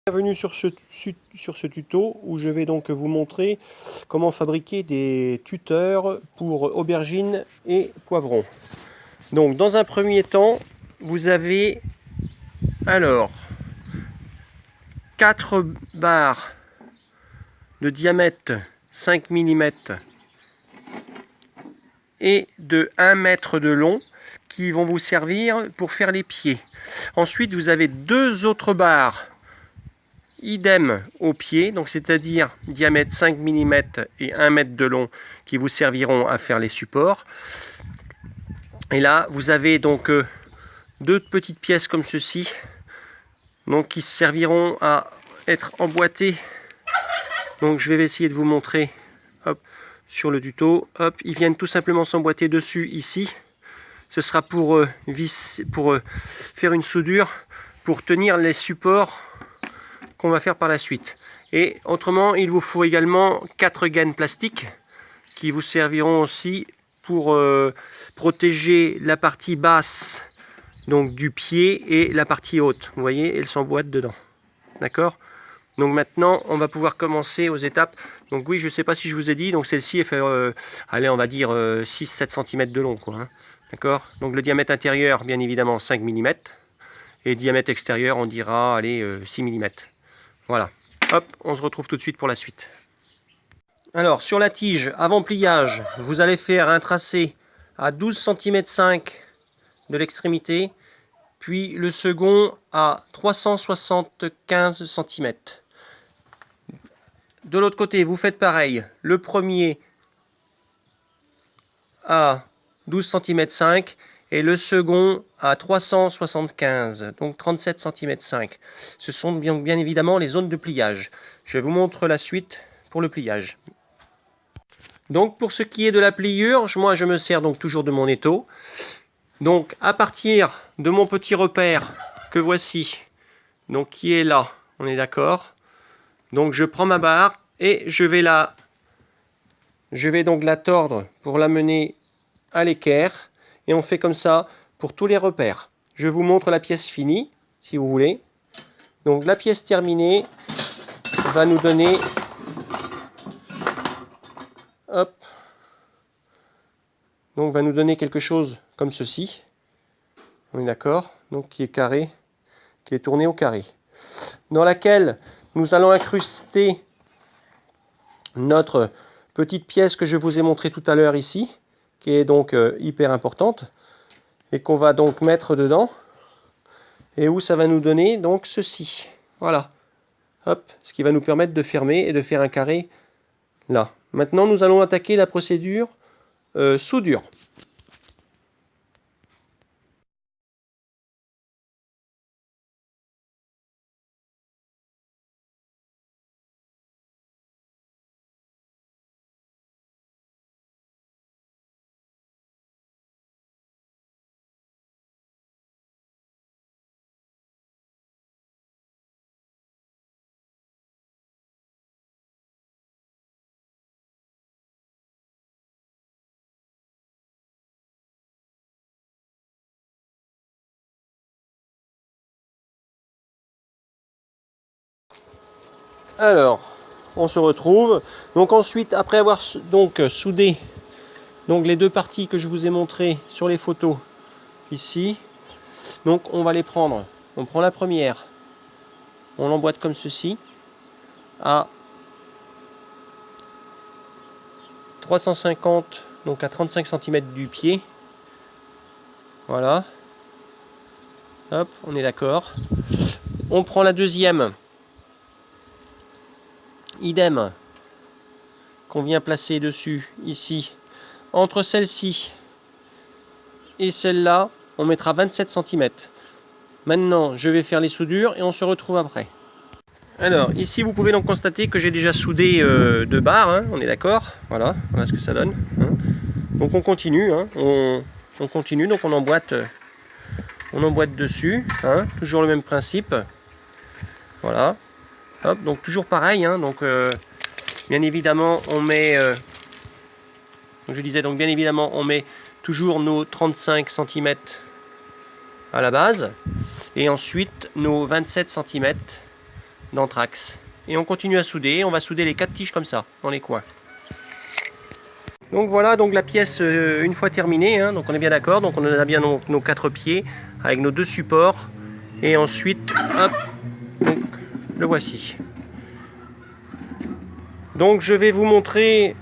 Bienvenue sur ce tuto où je vais donc vous montrer comment fabriquer des tuteurs pour aubergines et poivrons. Donc dans un premier temps, vous avez alors 4 barres de diamètre 5 mm et de 1 mètre de long qui vont vous servir pour faire les pieds. Ensuite, vous avez 2 autres barres idem au pied, donc c'est-à-dire diamètre 5 mm et 1 mètre de long qui vous serviront à faire les supports. Et là, vous avez donc 2 petites pièces comme ceci, donc qui serviront à être emboîtées. Donc je vais essayer de vous montrer hop, sur le tuto. Hop, ils viennent tout simplement s'emboîter dessus ici. Ce sera pour faire une soudure, pour tenir les supports qu'on va faire par la suite. Et autrement, il vous faut également 4 gaines plastiques qui vous serviront aussi pour protéger la partie basse donc du pied et la partie haute. Vous voyez, elles s'emboîtent dedans. D'accord? Donc maintenant, on va pouvoir commencer aux étapes. Donc oui, je ne sais pas si je vous ai dit, donc celle-ci, elle fait, allez, on va dire 6-7 cm de long, quoi, hein. D'accord? Donc le diamètre intérieur, bien évidemment, 5 mm. Et diamètre extérieur, on dira, allez, 6 mm. Voilà. Hop, on se retrouve tout de suite pour la suite. Alors, sur la tige, avant pliage, vous allez faire un tracé à 12,5 cm de l'extrémité, puis le second à 375 cm. De l'autre côté, vous faites pareil. Le premier à 12,5 cm et le second à 375, donc 37,5 cm. Ce sont bien évidemment les zones de pliage. Je vous montre la suite pour le pliage. Donc pour ce qui est de la pliure, moi je me sers donc toujours de mon étau. Donc à partir de mon petit repère que voici, donc qui est là, on est d'accord. Donc je prends ma barre et je vais donc la tordre pour l'amener à l'équerre. Et on fait comme ça pour tous les repères. Je vous montre la pièce finie, si vous voulez. Donc la pièce terminée va nous donner, hop, donc va nous donner quelque chose comme ceci. On est d'accord? Donc qui est carré, qui est tourné au carré. Dans laquelle nous allons incruster notre petite pièce que je vous ai montré tout à l'heure ici, qui est donc hyper importante, et qu'on va donc mettre dedans, et où ça va nous donner donc ceci. Voilà. Hop, ce qui va nous permettre de fermer et de faire un carré là. Maintenant, nous allons attaquer la procédure soudure. Alors, on se retrouve. Donc ensuite, après avoir donc soudé donc les 2 parties que je vous ai montrées sur les photos ici, donc on va les prendre. On prend la première, on l'emboîte comme ceci à 350, donc à 35 cm du pied. Voilà. Hop, on est d'accord. On prend la deuxième, idem, qu'on vient placer dessus, ici. Entre celle-ci et celle-là, on mettra 27 cm. Maintenant, je vais faire les soudures et on se retrouve après. Alors, ici, vous pouvez donc constater que j'ai déjà soudé 2 barres, hein, on est d'accord. Voilà, voilà ce que ça donne. Hein. Donc on continue, hein, on continue, donc on emboîte dessus, hein, toujours le même principe. Voilà. Hop, donc toujours pareil, hein, donc bien évidemment on met, donc je disais donc bien évidemment on met toujours nos 35 cm à la base et ensuite nos 27 cm d'anthrax. Et on continue à souder, on va souder les 4 tiges comme ça, dans les coins. Donc voilà, donc la pièce une fois terminée, hein, donc on est bien d'accord, donc on a bien nos 4 pieds avec nos 2 supports. Et ensuite, hop, donc, le voici. Donc je vais vous montrer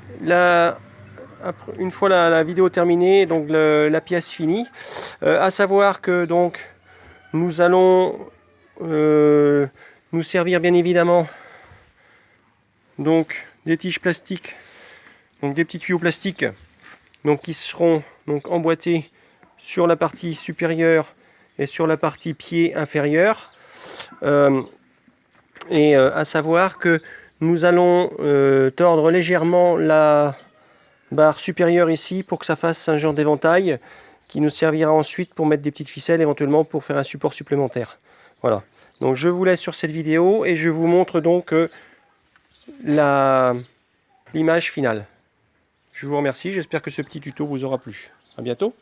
une fois la vidéo terminée, donc la pièce finie. À savoir que donc nous allons nous servir bien évidemment donc des tiges plastiques, donc des petits tuyaux plastiques, donc qui seront donc emboîtés sur la partie supérieure et sur la partie pied inférieur. À savoir que nous allons tordre légèrement la barre supérieure ici pour que ça fasse un genre d'éventail qui nous servira ensuite pour mettre des petites ficelles, éventuellement pour faire un support supplémentaire. Voilà, donc je vous laisse sur cette vidéo et je vous montre donc l'image finale. Je vous remercie, j'espère que ce petit tuto vous aura plu. À bientôt.